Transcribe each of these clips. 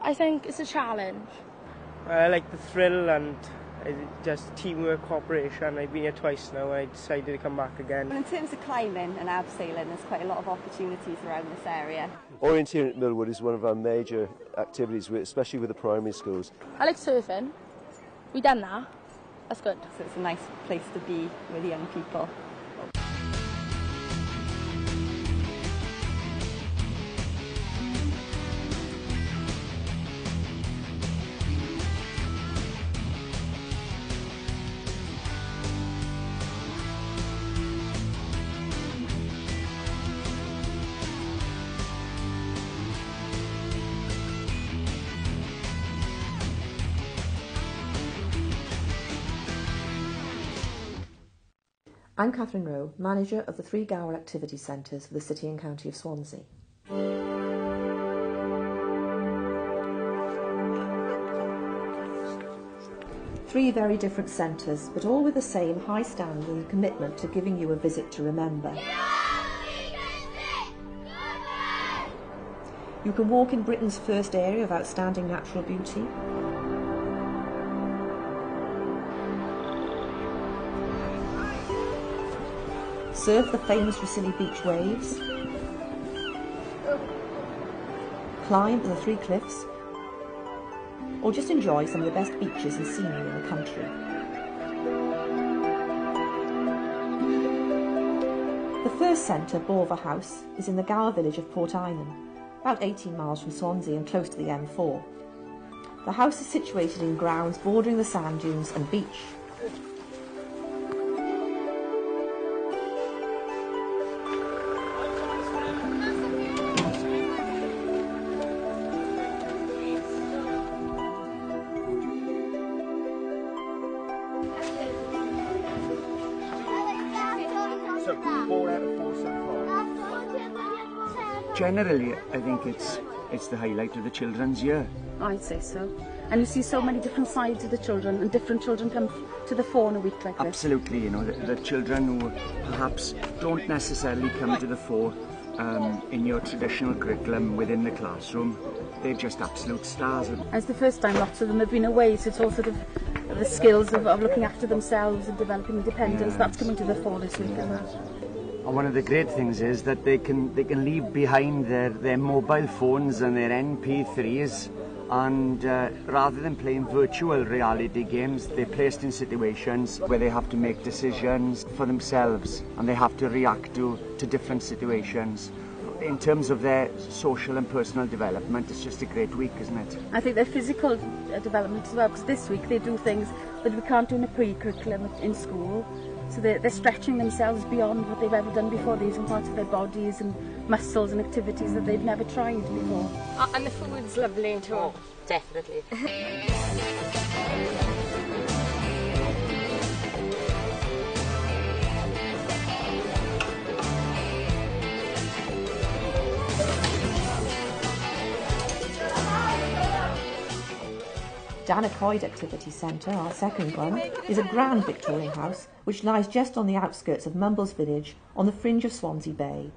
I think it's a challenge. I like the thrill and just teamwork, cooperation. I've been here twice now and I decided to come back again. Well, in terms of climbing and abseiling, there's quite a lot of opportunities around this area. Orienteering at Millwood is one of our major activities, especially with the primary schools. I like surfing. We've done that. That's good. So it's a nice place to be with young people. I'm Catherine Rowe, manager of the 3 Gower activity centres for the City and County of Swansea. 3 very different centres, but all with the same high standard and commitment to giving you a visit to remember. You can walk in Britain's first area of outstanding natural beauty, surf the famous Ricili beach waves, climb the 3 cliffs, or just enjoy some of the best beaches and scenery in the country. The first centre, Bolver House, is in the Gower village of Port Inen, about 18 miles from Swansea and close to the M4. The house is situated in grounds bordering the sand dunes and beach. So 4 out of 4 so far. Generally, I think it's the highlight of the children's year. I'd say so. And you see so many different sides of the children, and different children come to the fore in a week like this. Absolutely, you know, the children who perhaps don't necessarily come to the fore in your traditional curriculum within the classroom, they're just absolute stars. And it's the first time lots of them have been away, so it's all sort of the skills of looking after themselves and developing independence. Yes. That's coming to the fore this week as well. And one of the great things is that they can leave behind their mobile phones and their MP3s, and rather than playing virtual reality games, they're placed in situations where they have to make decisions for themselves and they have to react to different situations. In terms of their social and personal development, it's just a great week, isn't it? I think their physical development as well, because this week they do things that we can't do in a pre-curriculum in school. So they're stretching themselves beyond what they've ever done before. They're using parts of their bodies and muscles and activities that they've never tried before. And the food's lovely too. Oh, definitely. Danacoid Activity Centre, our second one, is a grand Victorian house which lies just on the outskirts of Mumbles village on the fringe of Swansea Bay.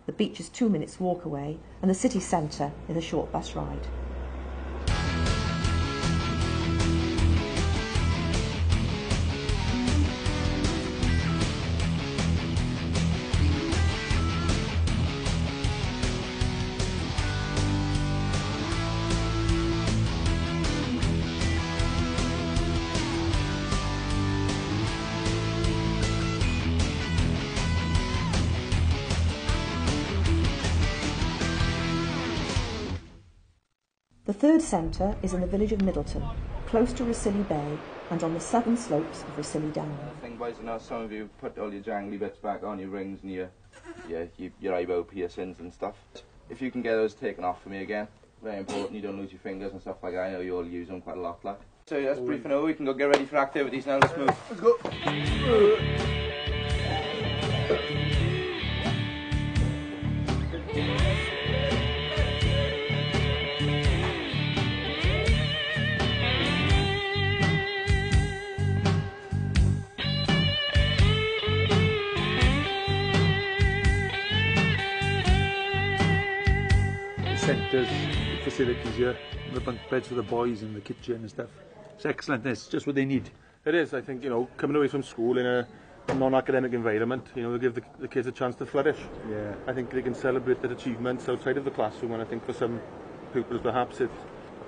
The beach is 2 minutes walk away and the city centre is a short bus ride. The third centre is in the village of Middleton, close to Ricili Bay and on the southern slopes of Ricili Down. I think, boys, I know some of you put all your jangly bits back on, your rings and your eyebrow piercings and stuff. If you can get those taken off for me again, very important, you don't lose your fingers and stuff like that. I know you all use them quite a lot, like. So that's brief and over, we can go get ready for activities now, let's move. Let's go. Centres facilities here, the bunk beds for the boys and the kitchen and stuff. It's excellent. It's just what they need. It is. I think, you know, coming away from school in a non-academic environment, you know, will give the kids a chance to flourish. Yeah. I think they can celebrate their achievements outside of the classroom, and I think for some pupils perhaps it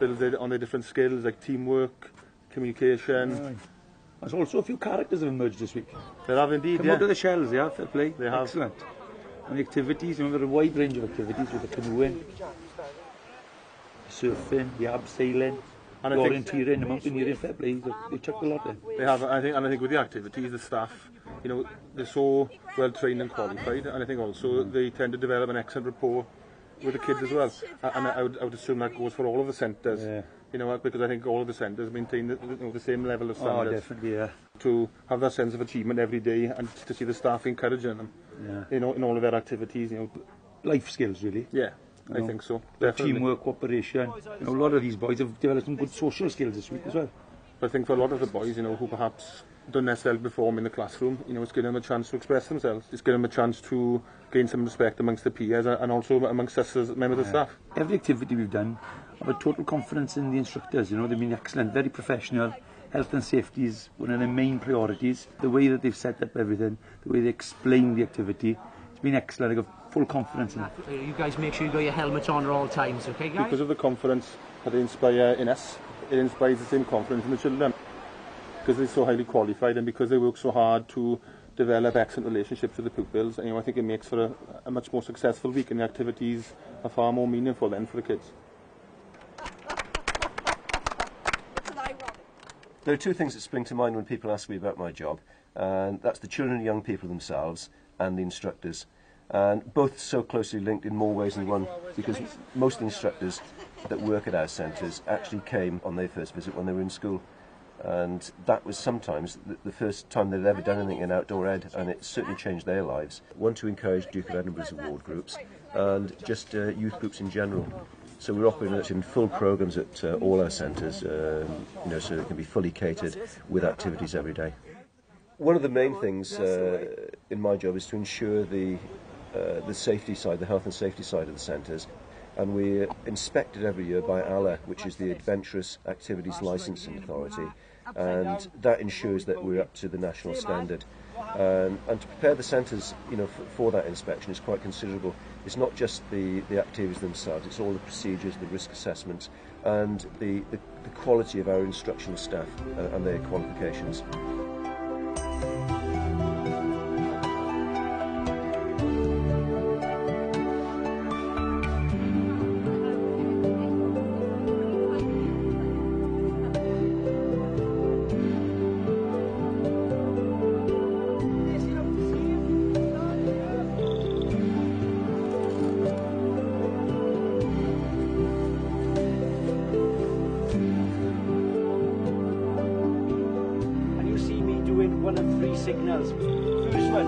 builds on their different skills like teamwork, communication. Right. There's also a few characters have emerged this week. There have indeed, Come out of the shells, yeah, fair play. They have. Excellent. And the activities, you know, a wide range of activities with the canoeing, surfing, the abseiling, and orienteering, the mountaineering, fair play. They chucked a lot in. They have, I think with the activities, the staff, you know, they're so well trained and qualified, and I think also they tend to develop an excellent rapport with the kids as well. And I would assume that goes for all of the centres. Yeah. You know, because I think all of the centres maintain the same level of standards. Oh, definitely, yeah. To have that sense of achievement every day and to see the staff encouraging them, you know, in all of their activities, you know. Life skills, really. Yeah, I think so. Definitely. Teamwork, cooperation. You know, a lot of these boys have developed some good social skills this week as well. But I think for a lot of the boys, you know, who perhaps don't necessarily perform in the classroom, you know, it's giving them a chance to express themselves. It's giving them a chance to gain some respect amongst the peers and also amongst us as members of the staff. Every activity we've done, I've had total confidence in the instructors. You know, they've been excellent, very professional. Health and safety is one of their main priorities. The way that they've set up everything, the way they explain the activity, it's been excellent. I've got full confidence in it. You guys make sure you got your helmets on at all times, okay, guys? Because of the confidence that they inspire in us, it inspires the same confidence in the children. Because they're so highly qualified and because they work so hard to develop excellent relationships with the pupils, and, you know, I think it makes for a much more successful week, and the activities are far more meaningful then for the kids. There are two things that spring to mind when people ask me about my job, and that's the children and young people themselves and the instructors. And both so closely linked in more ways than one, because most of the instructors that work at our centres actually came on their first visit when they were in school. And that was sometimes the first time they'd ever done anything in outdoor ed, and it certainly changed their lives. One to encourage Duke of Edinburgh's award groups, and just youth groups in general. So we're operating full programmes at all our centres, you know, so they can be fully catered with activities every day. One of the main things in my job is to ensure the safety side, the health and safety side of the centres. And we're inspected every year by ALA, which is the Adventurous Activities Licensing Authority, and that ensures that we're up to the national standard. And to prepare the centres, you know, for that inspection is quite considerable. It's not just the activities themselves; it's all the procedures, the risk assessments, and the quality of our instructional staff and their qualifications. One of three signals. First one,